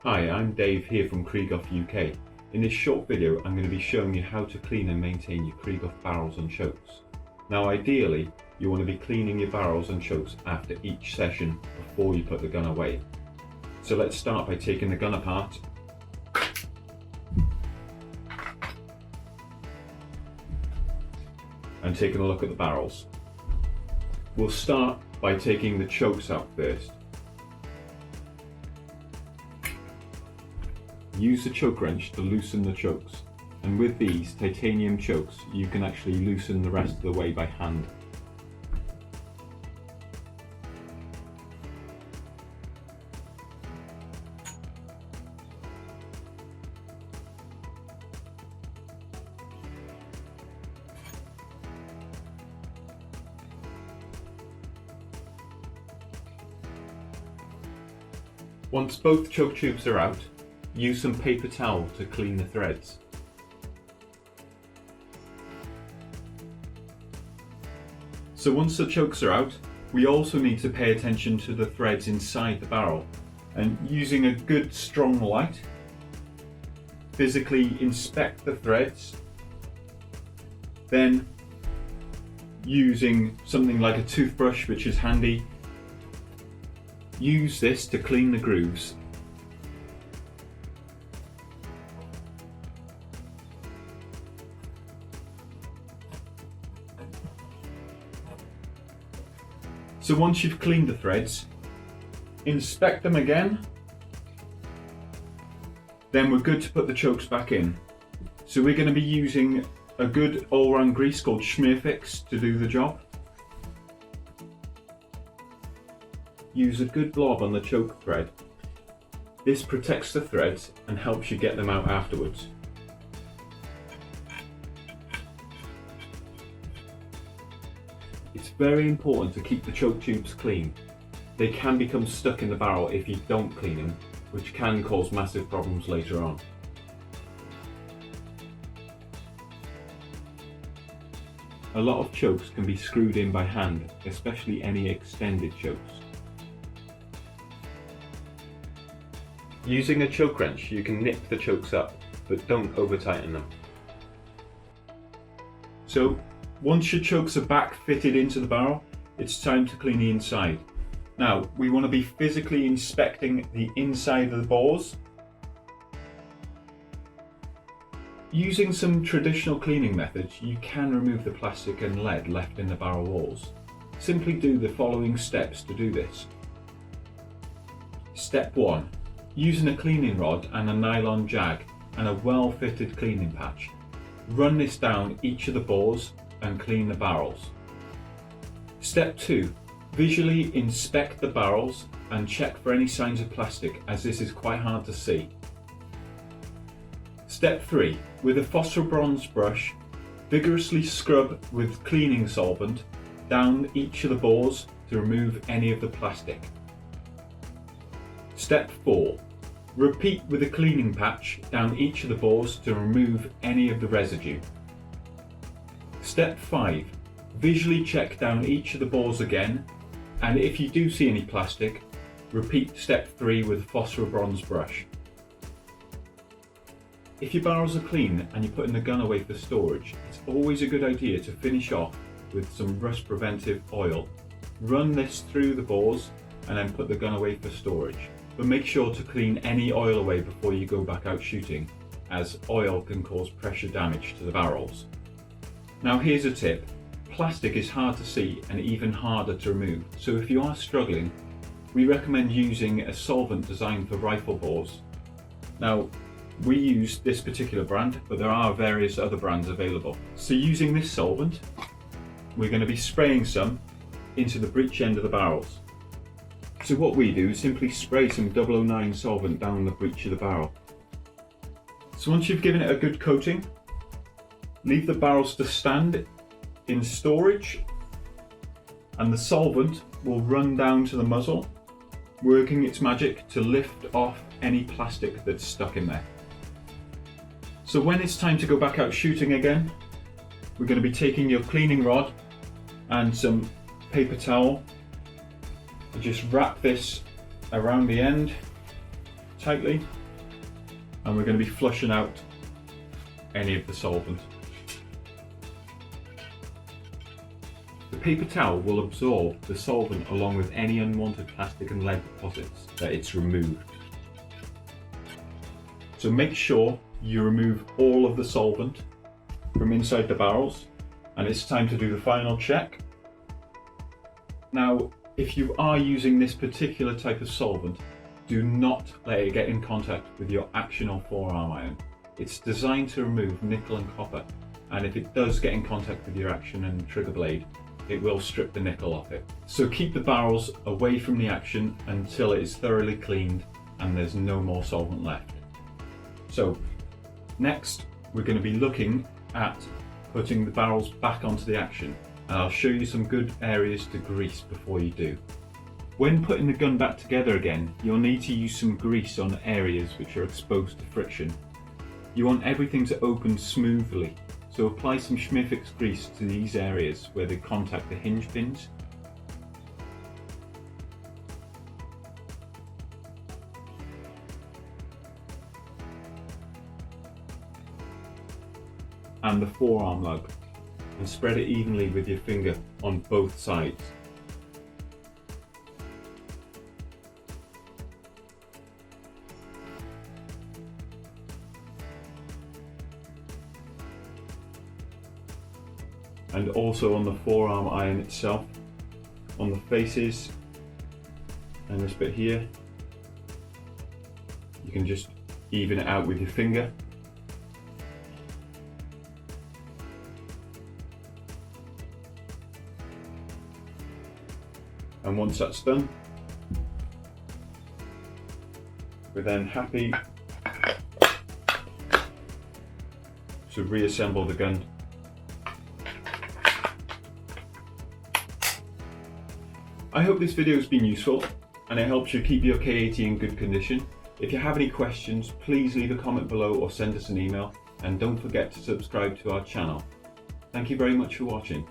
Hi, I'm Dave here from Krieghoff UK. In this short video I'm going to be showing you how to clean and maintain your Krieghoff barrels and chokes. Now ideally you want to be cleaning your barrels and chokes after each session before you put the gun away. So let's start by taking the gun apart and taking a look at the barrels. We'll start by taking the chokes out first. Use the choke wrench to loosen the chokes, and with these titanium chokes you can actually loosen the rest of the way by hand. Once both choke tubes are out, use some paper towel to clean the threads. So once the chokes are out, we also need to pay attention to the threads inside the barrel, and using a good strong light, physically inspect the threads, then using something like a toothbrush, which is handy, use this to clean the grooves. So once you've cleaned the threads, inspect them again, then we're good to put the chokes back in. So we're going to be using a good all-round grease called Schmear Fix to do the job. Use a good blob on the choke thread. This protects the threads and helps you get them out afterwards. It's very important to keep the choke tubes clean. They can become stuck in the barrel if you don't clean them, which can cause massive problems later on. A lot of chokes can be screwed in by hand, especially any extended chokes. Using a choke wrench you can nip the chokes up, but don't over tighten them. So once your chokes are back fitted into the barrel, it's time to clean the inside. Now we want to be physically inspecting the inside of the bores. Using some traditional cleaning methods, you can remove the plastic and lead left in the barrel walls. Simply do the following steps to do this. Step 1. Using a cleaning rod and a nylon jag and a well-fitted cleaning patch, run this down each of the bores and clean the barrels. Step 2. Visually inspect the barrels and check for any signs of plastic, as this is quite hard to see. Step 3. With a phosphor bronze brush, vigorously scrub with cleaning solvent down each of the bores to remove any of the plastic. Step 4. Repeat with a cleaning patch down each of the bores to remove any of the residue. Step 5. Visually check down each of the bores again, and if you do see any plastic, repeat step 3 with a phosphor bronze brush. If your barrels are clean and you're putting the gun away for storage, it's always a good idea to finish off with some rust preventive oil. Run this through the bores and then put the gun away for storage. But make sure to clean any oil away before you go back out shooting, as oil can cause pressure damage to the barrels. Now here's a tip. Plastic is hard to see and even harder to remove, so if you are struggling, we recommend using a solvent designed for rifle bores. Now we use this particular brand, but there are various other brands available. So using this solvent, we're going to be spraying some into the breech end of the barrels. So what we do is simply spray some 009 solvent down the breech of the barrel. So once you've given it a good coating, leave the barrels to stand in storage, and the solvent will run down to the muzzle, working its magic to lift off any plastic that's stuck in there. So when it's time to go back out shooting again, we're going to be taking your cleaning rod and some paper towel. Just wrap this around the end, tightly, and we're going to be flushing out any of the solvent. The paper towel will absorb the solvent along with any unwanted plastic and lead deposits that it's removed. So make sure you remove all of the solvent from inside the barrels, and it's time to do the final check. Now, if you are using this particular type of solvent, do not let it get in contact with your action or forearm iron. It's designed to remove nickel and copper, and if it does get in contact with your action and trigger blade, it will strip the nickel off it. So keep the barrels away from the action until it is thoroughly cleaned and there's no more solvent left. So next we're going to be looking at putting the barrels back onto the action, and I'll show you some good areas to grease before you do. When putting the gun back together again, you'll need to use some grease on areas which are exposed to friction. You want everything to open smoothly, so apply some Schmifix grease to these areas where they contact the hinge pins. And the forearm lug, and spread it evenly with your finger on both sides. And also on the forearm iron itself, on the faces and this bit here, you can just even it out with your finger. And once that's done, we're then happy to reassemble the gun. I hope this video has been useful and it helps you keep your K80 in good condition. If you have any questions, please leave a comment below or send us an email, and don't forget to subscribe to our channel. Thank you very much for watching.